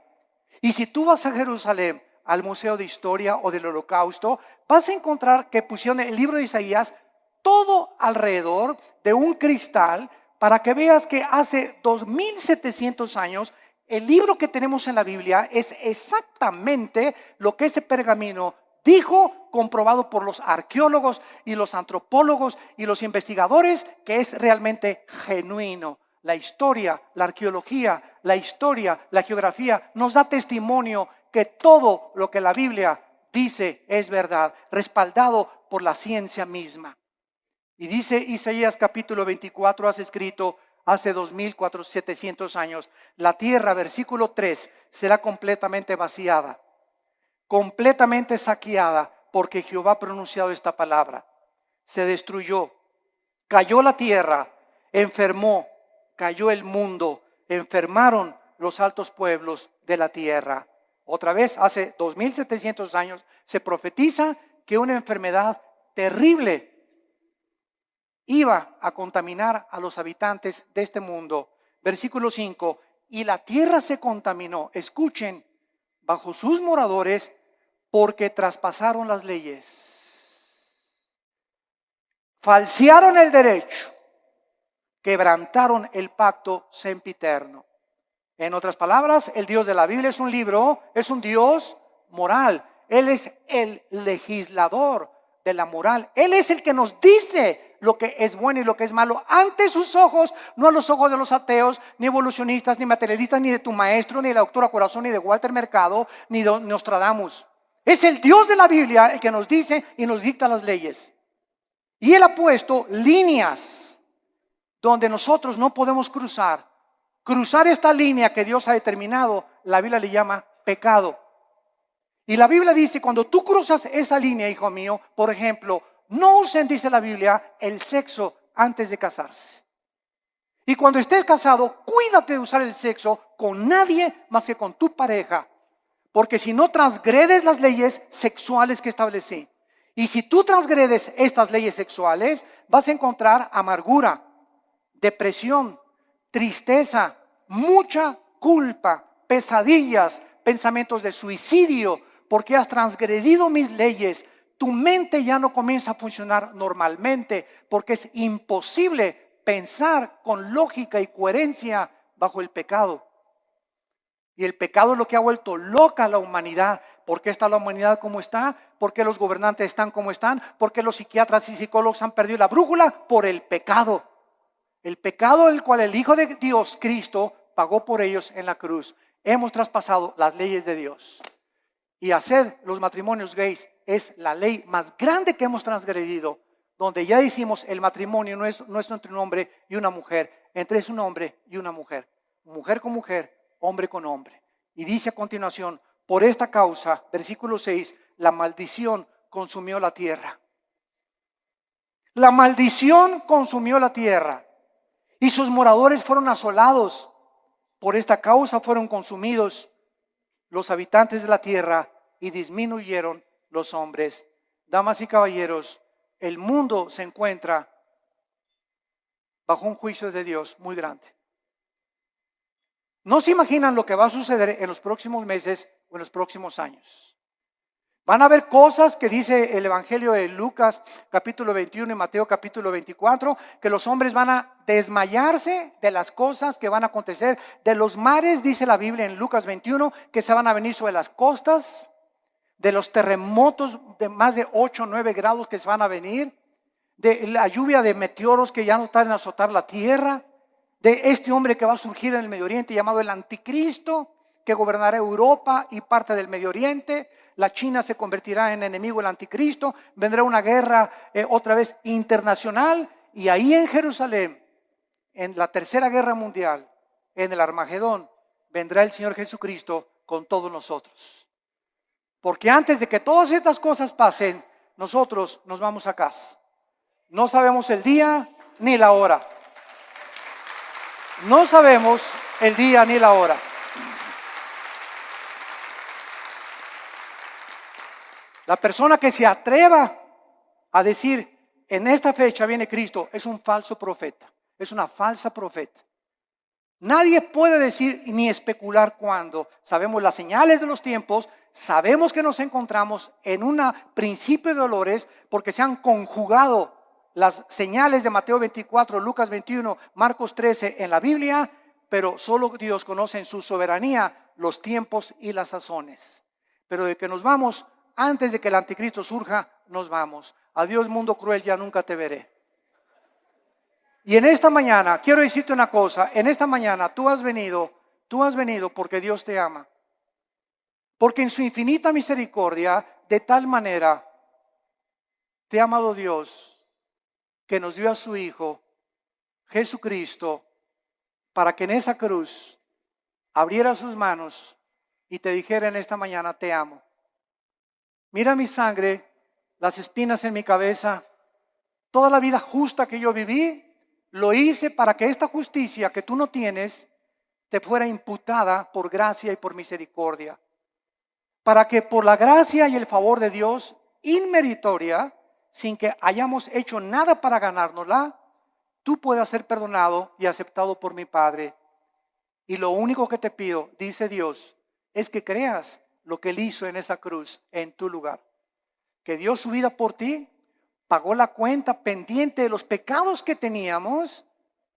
Y si tú vas a Jerusalén, al Museo de Historia o del Holocausto, vas a encontrar que pusieron el libro de Isaías todo alrededor de un cristal para que veas que hace 2700 años el libro que tenemos en la Biblia es exactamente lo que ese pergamino dijo, comprobado por los arqueólogos y los antropólogos y los investigadores, que es realmente genuino. La historia, la arqueología, la historia, la geografía nos da testimonio que todo lo que la Biblia dice es verdad, respaldado por la ciencia misma. Y dice Isaías capítulo 24, has escrito hace 2400 años, la tierra, versículo 3, será completamente vaciada, completamente saqueada, porque Jehová ha pronunciado esta palabra. Se destruyó, cayó la tierra, enfermó, cayó el mundo, enfermaron los altos pueblos de la tierra. Otra vez, hace 2700 años, se profetiza que una enfermedad terrible iba a contaminar a los habitantes de este mundo. Versículo 5, y la tierra se contaminó, escuchen, bajo sus moradores, porque traspasaron las leyes, falsearon el derecho, quebrantaron el pacto sempiterno. En otras palabras, el Dios de la Biblia es un libro, es un Dios moral. Él es el legislador de la moral. Él es el que nos dice lo que es bueno y lo que es malo ante sus ojos, no a los ojos de los ateos, ni evolucionistas, ni materialistas, ni de tu maestro, ni de la doctora Corazón, ni de Walter Mercado, ni de Nostradamus. Es el Dios de la Biblia el que nos dice y nos dicta las leyes. Y Él ha puesto líneas donde nosotros no podemos cruzar. Cruzar esta línea que Dios ha determinado, la Biblia le llama pecado. Y la Biblia dice, cuando tú cruzas esa línea, hijo mío, por ejemplo, no usen, dice la Biblia, el sexo antes de casarse. Y cuando estés casado, cuídate de usar el sexo con nadie más que con tu pareja. Porque si no transgredes las leyes sexuales que establecí. Y si tú transgredes estas leyes sexuales, vas a encontrar amargura, depresión, tristeza, mucha culpa, pesadillas, pensamientos de suicidio, porque has transgredido mis leyes. Tu mente ya no comienza a funcionar normalmente, porque es imposible pensar con lógica y coherencia bajo el pecado. Y el pecado es lo que ha vuelto loca a la humanidad. ¿Por qué está la humanidad como está? ¿Por qué los gobernantes están como están? ¿Por qué los psiquiatras y psicólogos han perdido la brújula? Por el pecado. El pecado del cual el Hijo de Dios, Cristo, pagó por ellos en la cruz. Hemos traspasado las leyes de Dios. Y hacer los matrimonios gays es la ley más grande que hemos transgredido, donde ya decimos el matrimonio no es entre un hombre y una mujer, entre es un hombre y una mujer con mujer, hombre con hombre. Y dice a continuación, por esta causa, versículo 6, la maldición consumió la tierra. La maldición consumió la tierra. Y sus moradores fueron asolados. Por esta causa fueron consumidos los habitantes de la tierra y disminuyeron los hombres. Damas y caballeros, el mundo se encuentra bajo un juicio de Dios muy grande. No se imaginan lo que va a suceder en los próximos meses o en los próximos años. Van a haber cosas que dice el Evangelio de Lucas capítulo 21 y Mateo capítulo 24, que los hombres van a desmayarse de las cosas que van a acontecer, de los mares, dice la Biblia en Lucas 21, que se van a venir sobre las costas, de los terremotos de más de 8 o 9 grados que se van a venir, de la lluvia de meteoros que ya no tardan en azotar la tierra, de este hombre que va a surgir en el Medio Oriente llamado el Anticristo, que gobernará Europa y parte del Medio Oriente. La China se convertirá en enemigo del Anticristo, vendrá una guerra otra vez internacional, y ahí en Jerusalén, en la tercera guerra mundial, en el Armagedón, vendrá el Señor Jesucristo con todos nosotros. Porque antes de que todas estas cosas pasen, nosotros nos vamos a casa. No sabemos el día ni la hora. No sabemos el día ni la hora. La persona que se atreva a decir, en esta fecha viene Cristo, es un falso profeta, es una falsa profeta. Nadie puede decir ni especular cuándo. Sabemos las señales de los tiempos, sabemos que nos encontramos en un principio de dolores porque se han conjugado las señales de Mateo 24, Lucas 21, Marcos 13 en la Biblia, pero solo Dios conoce en su soberanía los tiempos y las sazones. Pero de que nos vamos, antes de que el anticristo surja, nos vamos. Adiós mundo cruel, ya nunca te veré. Y en esta mañana, quiero decirte una cosa, en esta mañana tú has venido porque Dios te ama. Porque en su infinita misericordia, de tal manera, te ha amado Dios, que nos dio a su Hijo, Jesucristo, para que en esa cruz abriera sus manos y te dijera en esta mañana, te amo. Mira mi sangre, las espinas en mi cabeza, toda la vida justa que yo viví, lo hice para que esta justicia que tú no tienes te fuera imputada por gracia y por misericordia. Para que por la gracia y el favor de Dios, inmeritoria, sin que hayamos hecho nada para ganárnosla, tú puedas ser perdonado y aceptado por mi Padre. Y lo único que te pido, dice Dios, es que creas lo que Él hizo en esa cruz en tu lugar. Que dio su vida por ti, pagó la cuenta pendiente de los pecados que teníamos,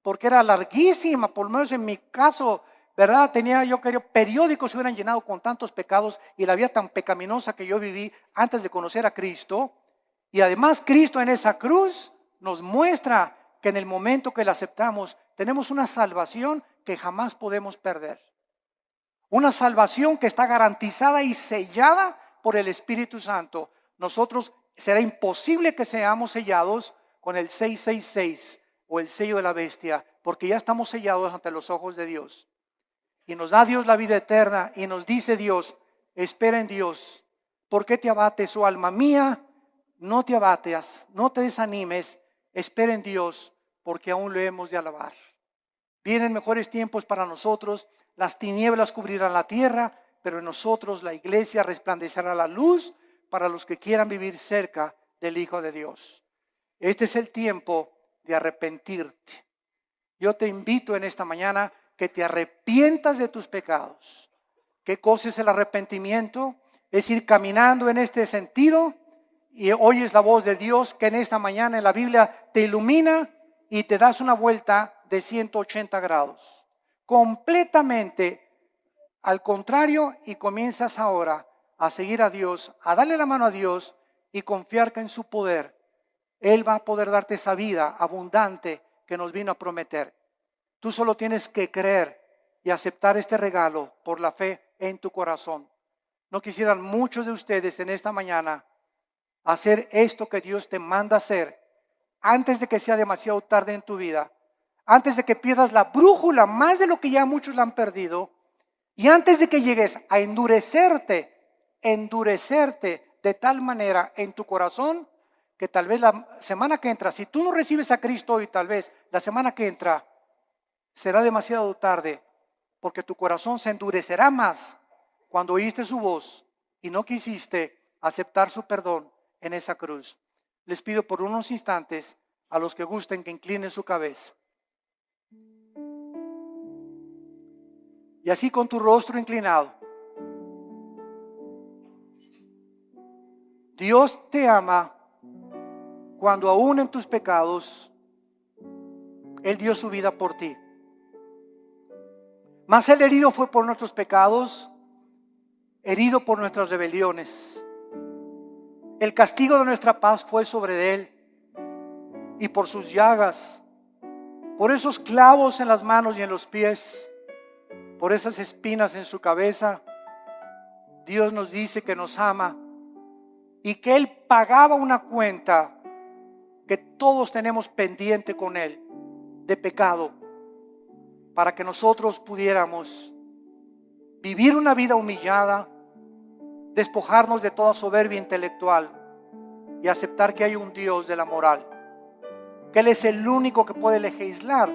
porque era larguísima, por lo menos en mi caso, ¿verdad? Yo creo, periódicos se hubieran llenado con tantos pecados y la vida tan pecaminosa que yo viví antes de conocer a Cristo. Y además Cristo en esa cruz nos muestra que en el momento que la aceptamos, tenemos una salvación que jamás podemos perder. Una salvación que está garantizada y sellada por el Espíritu Santo. Nosotros será imposible que seamos sellados con el 666 o el sello de la bestia, porque ya estamos sellados ante los ojos de Dios. Y nos da Dios la vida eterna y nos dice Dios, espera en Dios. ¿Por qué te abates, oh alma mía? No te abates, no te desanimes, espera en Dios, porque aún lo hemos de alabar. Vienen mejores tiempos para nosotros, las tinieblas cubrirán la tierra, pero en nosotros la iglesia resplandecerá la luz para los que quieran vivir cerca del Hijo de Dios. Este es el tiempo de arrepentirte. Yo te invito en esta mañana que te arrepientas de tus pecados. ¿Qué cosa es el arrepentimiento? Es ir caminando en este sentido y oyes la voz de Dios que en esta mañana en la Biblia te ilumina y te das una vuelta de 180 grados. Completamente al contrario, y comienzas ahora a seguir a Dios, a darle la mano a Dios y confiar que en su poder Él va a poder darte esa vida abundante que nos vino a prometer. Tú solo tienes que creer y aceptar este regalo por la fe en tu corazón. ¿No quisieran muchos de ustedes en esta mañana hacer esto que Dios te manda hacer antes de que sea demasiado tarde en tu vida? Antes de que pierdas la brújula más de lo que ya muchos la han perdido, y antes de que llegues a endurecerte de tal manera en tu corazón que tal vez la semana que entra, si tú no recibes a Cristo hoy, tal vez la semana que entra será demasiado tarde, porque tu corazón se endurecerá más cuando oíste su voz y no quisiste aceptar su perdón en esa cruz. Les pido por unos instantes a los que gusten que inclinen su cabeza. Y así con tu rostro inclinado. Dios te ama cuando aún en tus pecados Él dio su vida por ti. Mas el herido fue por nuestros pecados, herido por nuestras rebeliones. El castigo de nuestra paz fue sobre Él, y por sus llagas, por esos clavos en las manos y en los pies, por esas espinas en su cabeza, Dios nos dice que nos ama y que Él pagaba una cuenta que todos tenemos pendiente con Él de pecado, para que nosotros pudiéramos vivir una vida humillada, despojarnos de toda soberbia intelectual y aceptar que hay un Dios de la moral, que Él es el único que puede legislar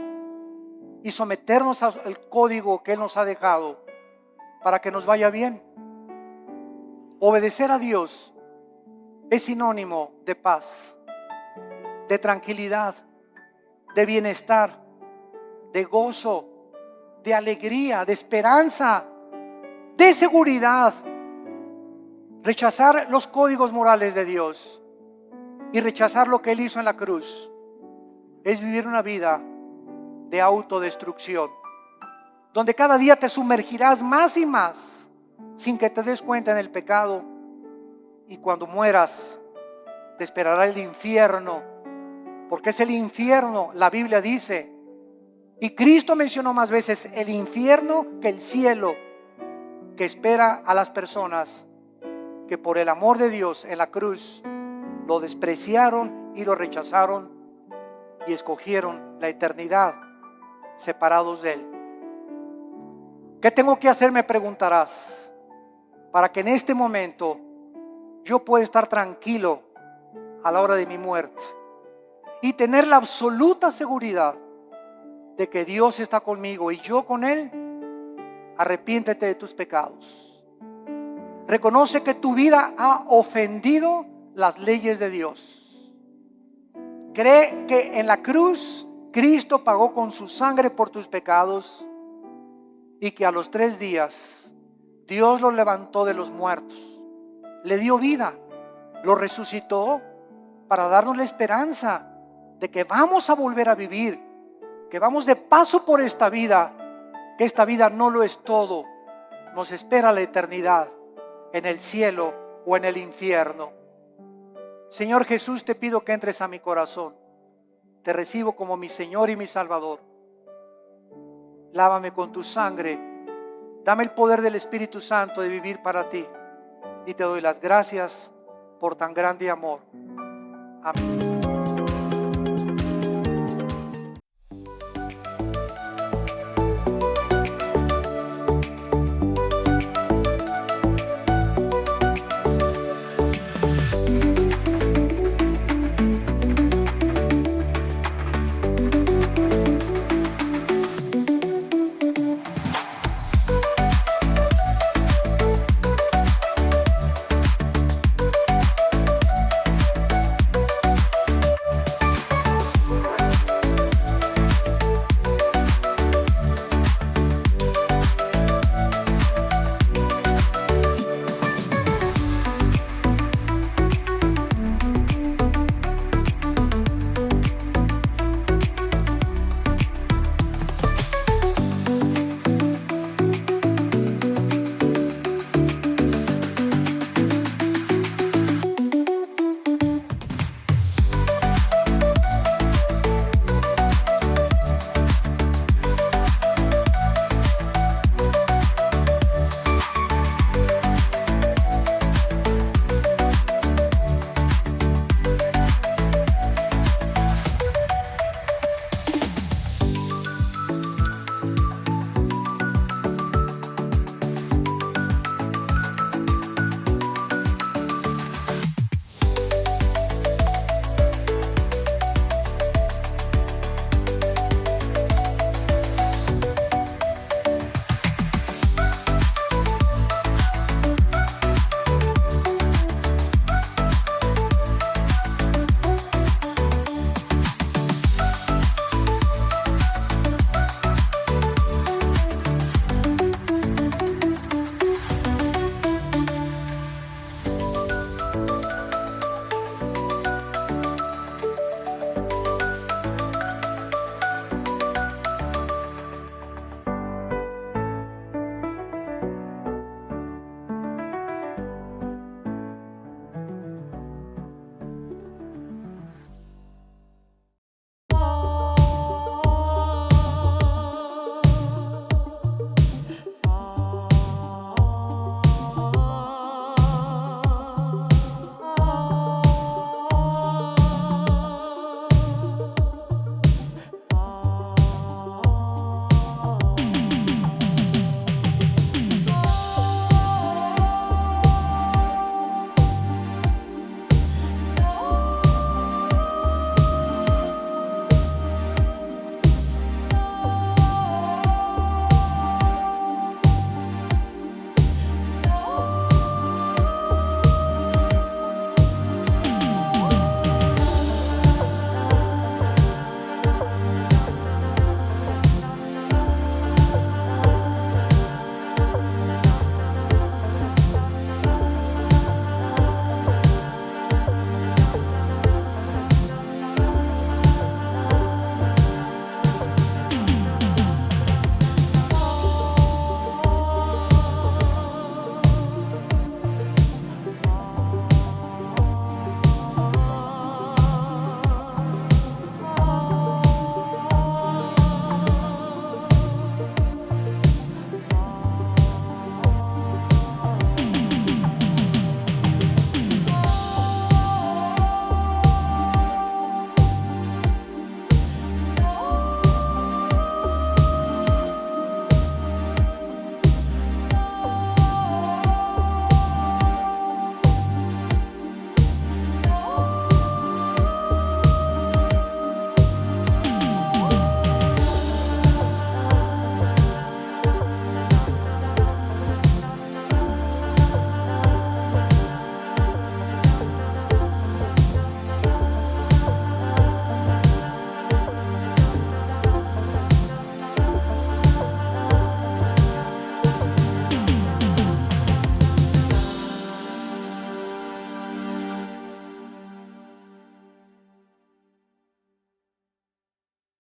y someternos al código que Él nos ha dejado para que nos vaya bien. Obedecer a Dios es sinónimo de paz, de tranquilidad, de bienestar, de gozo, de alegría, de esperanza, de seguridad. Rechazar los códigos morales de Dios y rechazar lo que Él hizo en la cruz es vivir una vida de autodestrucción, donde cada día te sumergirás más y más sin que te des cuenta en el pecado, y cuando mueras te esperará el infierno, porque es el infierno, la Biblia dice, y Cristo mencionó más veces el infierno que el cielo, que espera a las personas que por el amor de Dios en la cruz lo despreciaron y lo rechazaron y escogieron la eternidad separados de Él. ¿Qué tengo que hacer? Me preguntarás, para que en este momento yo pueda estar tranquilo a la hora de mi muerte y tener la absoluta seguridad de que Dios está conmigo y yo con Él. Arrepiéntete de tus pecados. Reconoce que tu vida ha ofendido las leyes de Dios. Cree que en la cruz Cristo pagó con su sangre por tus pecados y que a los 3 días Dios lo levantó de los muertos, le dio vida, lo resucitó para darnos la esperanza de que vamos a volver a vivir, que vamos de paso por esta vida, que esta vida no lo es todo, nos espera la eternidad en el cielo o en el infierno. Señor Jesús, te pido que entres a mi corazón. Te recibo como mi Señor y mi Salvador. Lávame con tu sangre. Dame el poder del Espíritu Santo de vivir para ti. Y te doy las gracias por tan grande amor. Amén.